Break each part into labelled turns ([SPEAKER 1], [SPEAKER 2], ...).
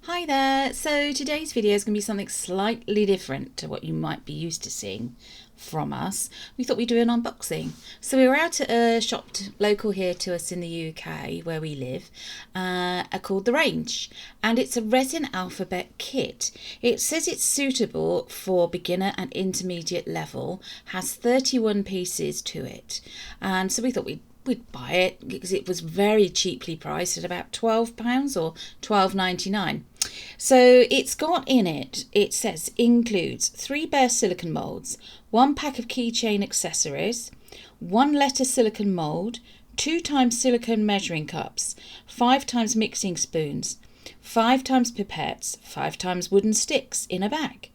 [SPEAKER 1] Hi there, so today's video is going to be something slightly different to what you might be used to seeing from us. We thought we'd do an unboxing. So we were out at a shop local here to us in the UK where we live, called The Range, and it's a resin alphabet kit. It says it's suitable for beginner and intermediate level, has 31 pieces to it, and so we thought we'd buy it because it was very cheaply priced at about £12 or £12.99. So it's got in it, it says includes 3 bare silicone moulds, 1 pack of keychain accessories, 1 letter silicone mould, 2 times silicone measuring cups, 5 times mixing spoons, 5 times pipettes, 5 times wooden sticks in a bag,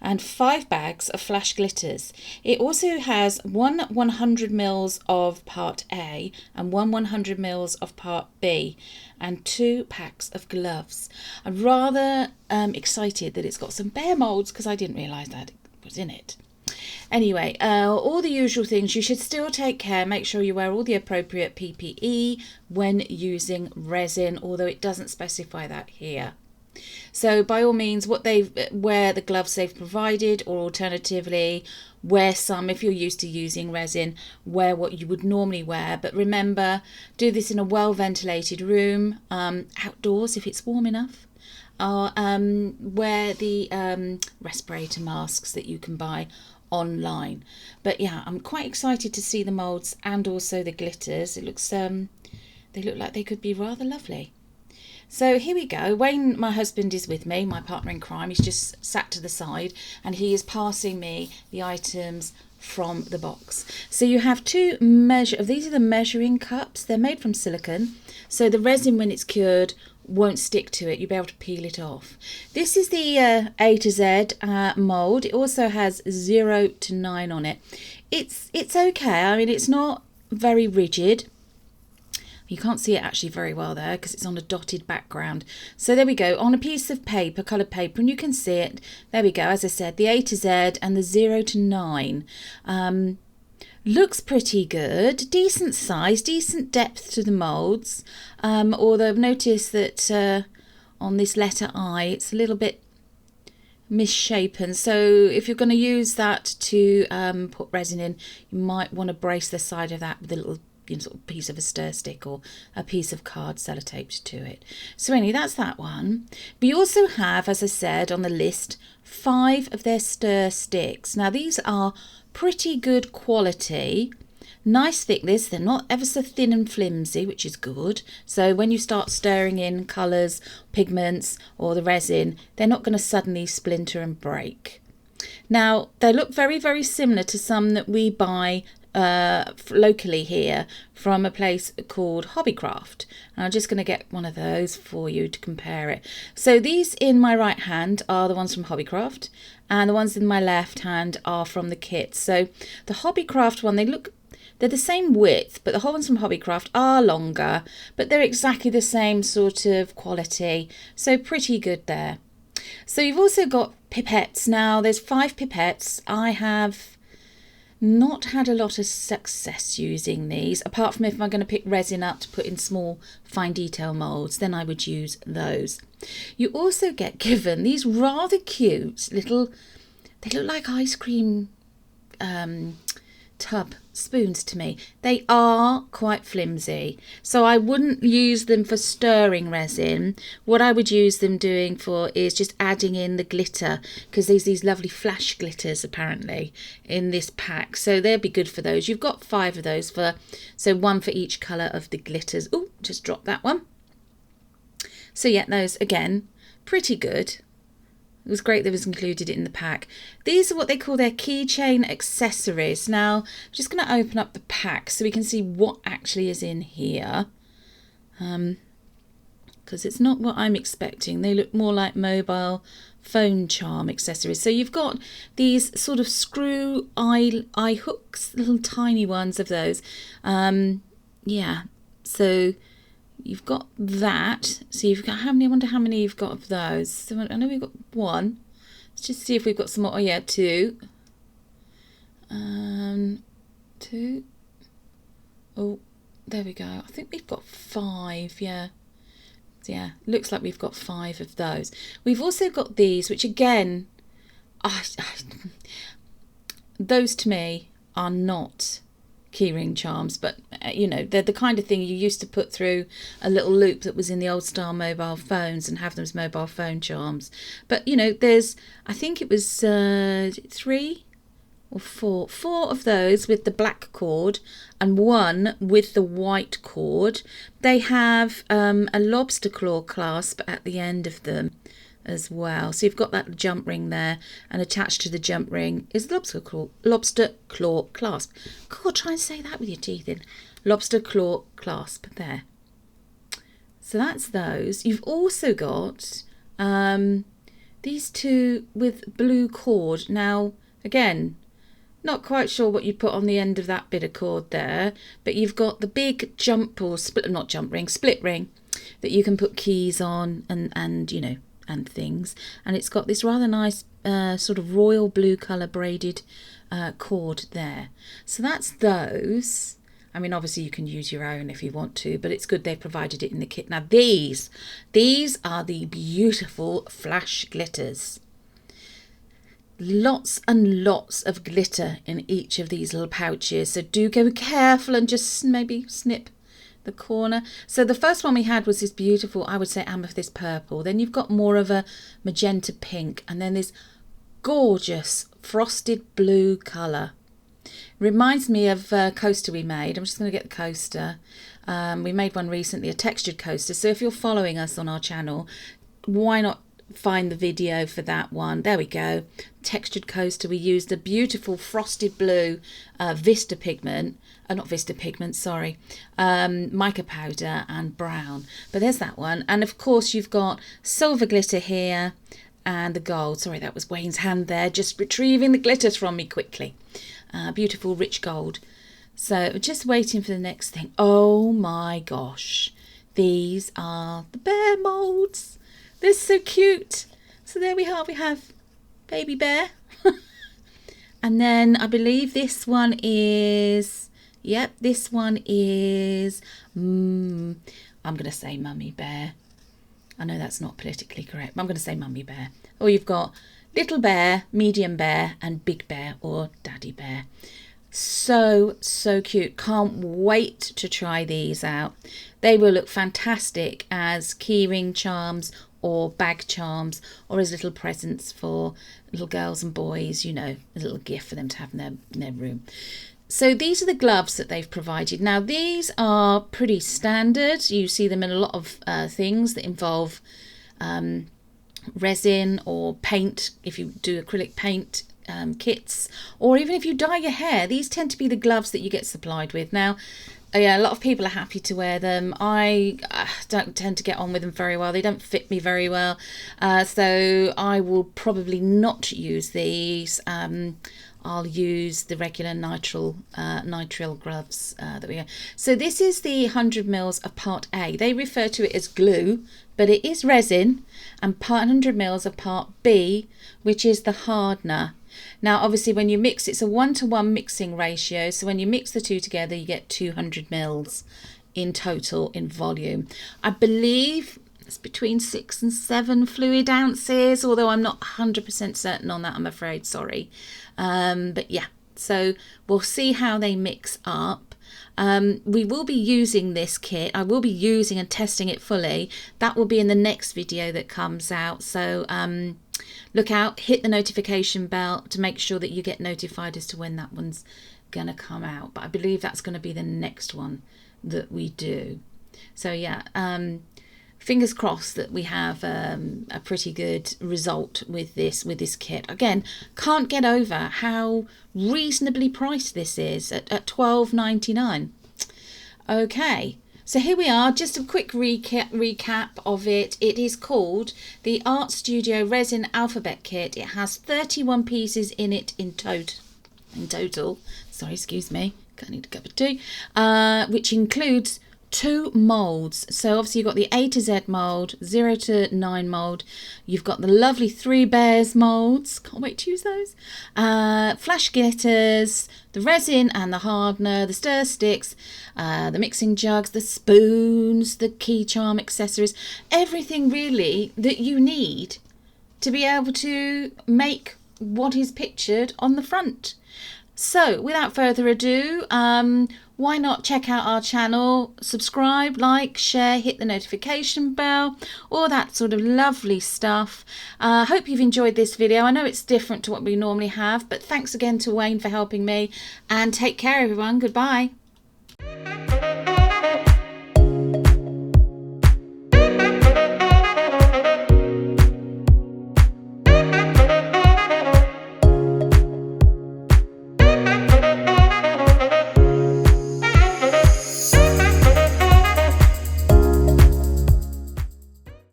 [SPEAKER 1] and 5 bags of flash glitters. It also has 100 mils of part A and 100 mils of part B, and 2 packs of gloves. I'm rather excited that it's got some bare moulds because I didn't realise that it was in it. Anyway, all the usual things. You should still take care. Make sure you wear all the appropriate PPE when using resin, although it doesn't specify that here. So by all means, wear the gloves they've provided, or alternatively, wear some, if you're used to using resin, wear what you would normally wear. But remember, do this in a well ventilated room, outdoors if it's warm enough. Or wear the respirator masks that you can buy online. But yeah, I'm quite excited to see the moulds and also the glitters. It looks they look like they could be rather lovely. So here we go. Wayne, my husband, is with me, my partner in crime. He's just sat to the side and he is passing me the items from the box. So you have two these are the measuring cups. They're made from silicone, so the resin, when it's cured, won't stick to it. You'll be able to peel it off. This is the A to Z mould. It also has 0 to 9 on it. It's okay. I mean, it's not very rigid. You can't see it actually very well there because it's on a dotted background. So there we go, on a piece of paper, coloured paper, and you can see it. There we go, as I said, the A to Z and the 0 to 9. Looks pretty good, decent size, decent depth to the moulds. Although I've noticed that on this letter I, it's a little bit misshapen. So if you're going to use that to put resin in, you might want to brace the side of that with a little sort of piece of a stir stick or a piece of card sellotaped to it. So anyway, that's that one. We also have, as I said on the list, 5 of their stir sticks. Now these are pretty good quality, nice thickness. They're not ever so thin and flimsy, which is good. So when you start stirring in colours, pigments or the resin, they're not going to suddenly splinter and break. Now they look very, very similar to some that we buy locally here from a place called Hobbycraft, and I'm just going to get one of those for you to compare it. So these in my right hand are the ones from Hobbycraft, and the ones in my left hand are from the kit. So the Hobbycraft one, they're the same width, but the whole ones from Hobbycraft are longer, but they're exactly the same sort of quality, so pretty good there. So you've also got pipettes. Now there's 5 pipettes. I have not had a lot of success using these, apart from if I'm going to pick resin up to put in small fine detail moulds, then I would use those. You also get given these rather cute little, they look like ice cream tub spoons to me. They are quite flimsy, so I wouldn't use them for stirring resin. What I would use them doing for is just adding in the glitter, because there's these lovely flash glitters apparently in this pack, so they'll be good for those. You've got 5 of those, so 1 for each colour of the glitters. Oh, just dropped that one. So yeah, those again pretty good. It was great that it was included in the pack. These are what they call their keychain accessories. Now, I'm just going to open up the pack so we can see what actually is in here. Because it's not what I'm expecting. They look more like mobile phone charm accessories. So you've got these sort of screw eye hooks, little tiny ones of those. Yeah, so you've got that. So you've got I wonder how many you've got of those. So I know we've got 1. Let's just see if we've got some more. Oh yeah, 2. 2. Oh, there we go. I think we've got 5. Yeah. So yeah, looks like we've got 5 of those. We've also got these, which again, those to me are not keyring charms, but you know, they're the kind of thing you used to put through a little loop that was in the old style mobile phones and have them as mobile phone charms. But you know, there's, I think it was 3 or 4 of those with the black cord and 1 with the white cord. They have a lobster claw clasp at the end of them as well. So you've got that jump ring there, and attached to the jump ring is the lobster claw clasp. God, try and say that with your teeth in. Lobster claw clasp there. So that's those. You've also got these 2 with blue cord. Now, again, not quite sure what you put on the end of that bit of cord there, but you've got the big split ring that you can put keys on and you know, and things. And it's got this rather nice sort of royal blue colour braided cord there. So that's those. I mean, obviously you can use your own if you want to, but it's good they've provided it in the kit. Now these are the beautiful flash glitters. Lots and lots of glitter in each of these little pouches, so do go careful and just maybe snip the corner. So the first one we had was this beautiful, I would say, amethyst purple. Then you've got more of a magenta pink, and then this gorgeous frosted blue colour. Reminds me of a coaster we made. I'm just going to get the coaster. We made one recently, a textured coaster. So if you're following us on our channel, why not find the video for that one? There we go. Textured coaster. We used a beautiful frosted blue Vista pigment, not Vista pigment, sorry, mica powder and brown. But there's that one. And of course you've got silver glitter here and the gold. Sorry, that was Wayne's hand there, just retrieving the glitters from me quickly. Beautiful rich gold. So just waiting for the next thing. Oh my gosh, these are the bear molds. They're so cute. So there we have baby bear. And then I believe this one is, yep, this one is, I'm going to say mummy bear. I know that's not politically correct, but I'm going to say mummy bear. Or you've got little bear, medium bear, and big bear or daddy bear. So cute. Can't wait to try these out. They will look fantastic as keyring charms or bag charms, or as little presents for little girls and boys, you know, a little gift for them to have in their room. So these are the gloves that they've provided. Now these are pretty standard. You see them in a lot of things that involve resin or paint, if you do acrylic paint kits, or even if you dye your hair. These tend to be the gloves that you get supplied with. Now, yeah, a lot of people are happy to wear them. I don't tend to get on with them very well. They don't fit me very well. So I will probably not use these. I'll use the regular nitrile gloves that we have. So this is the 100 mils of part A. They refer to it as glue, but it is resin, and 100 mils of part B, which is the hardener. Now, obviously, when you mix, it's a 1-to-1 mixing ratio. So when you mix the two together, you get 200 mils in total in volume. I believe it's between 6 and 7 fluid ounces, although I'm not 100% certain on that, I'm afraid, sorry. But yeah, so we'll see how they mix up. We will be using this kit. I will be using and testing it fully. That will be in the next video that comes out. So look out, hit the notification bell to make sure that you get notified as to when that one's going to come out. But I believe that's going to be the next one that we do. So yeah, fingers crossed that we have a pretty good result with this kit. Again, can't get over how reasonably priced this is at $12.99. Okay, so here we are, just a quick recap of it. It is called the Art Studio Resin Alphabet Kit. It has 31 pieces in it in total. Sorry, excuse me, I need a cup of tea. Which includes 2 molds. So obviously you've got the A to Z mold, 0 to 9 mold. You've got the lovely 3 Bears molds. Can't wait to use those. Flash getters, the resin and the hardener, the stir sticks, the mixing jugs, the spoons, the key charm accessories, everything really that you need to be able to make what is pictured on the front. So without further ado, why not check out our channel, subscribe, like, share, hit the notification bell, all that sort of lovely stuff. Hope you've enjoyed this video. I know it's different to what we normally have, but thanks again to Wayne for helping me, and take care everyone. Goodbye.